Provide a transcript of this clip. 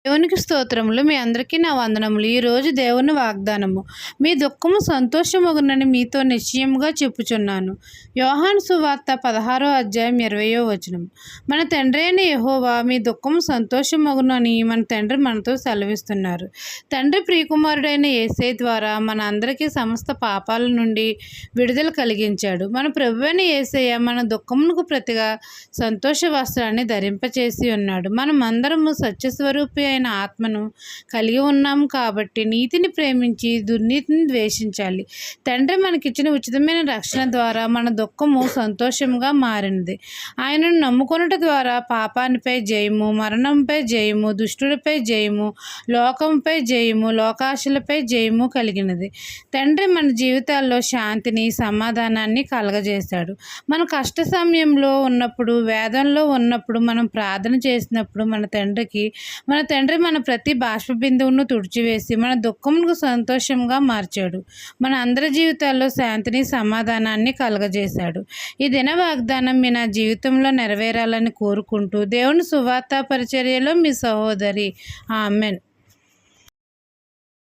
దేవునికి స్తోత్రములు. మీ అందరికీ నా వందనములు. ఈరోజు దేవుని వాగ్దానము. మీ దుఃఖము సంతోషమగునని మీతో నిశ్చయముగా చెప్పుచున్నాను. యోహాను సువార్త 16వ అధ్యాయం 20వ వచనం. మన తండ్రి అయిన యెహోవా మీ దుఃఖము సంతోషమగునని మన తండ్రి మనతో సెలవిస్తున్నారు. తండ్రి ప్రియకుమారుడైన యేసయ్య ద్వారా మన అందరికీ సమస్త పాపాల నుండి విడుదల కలిగించాడు. మన ప్రభువైన యేసయ్య మన దుఃఖమునకు ప్రతిగా సంతోష వస్త్రాన్ని ధరింపచేసి ఉన్నాడు. మనమందరము సత్యస్వరూపి అయిన ఆత్మను కలిగి ఉన్నాము కాబట్టి నీతిని ప్రేమించి దుర్నీతిని ద్వేషించాలి. తండ్రి మనకిచ్చిన ఉచితమైన రక్షణ ద్వారా మన దుఃఖము సంతోషంగా మారినది. ఆయనను నమ్ముకొనుట ద్వారా పాపానిపై జయము, మరణంపై జయము, దుష్టుడిపై జయము, లోకంపై జయము, లోకాశలపై జయము కలిగినది. తండ్రి మన జీవితాల్లో శాంతిని, సమాధానాన్ని కలగజేశాడు. మన కష్ట సమయంలో ఉన్నప్పుడు, వేదనలో ఉన్నప్పుడు మనం ప్రార్థన చేసినప్పుడు మన తండ్రి మన ప్రతి బాష్ప బిందువును తుడిచివేసి మన దుఃఖమును సంతోషంగా మార్చాడు. మన అందరి జీవితాల్లో శాంతిని, సమాధానాన్ని కలగజేశాడు. ఈ దిన వాగ్దానం మీ నా జీవితంలో నెరవేరాలని కోరుకుంటూ దేవుని సువార్త పరిచర్యలో మీ సహోదరి. ఆమెన్.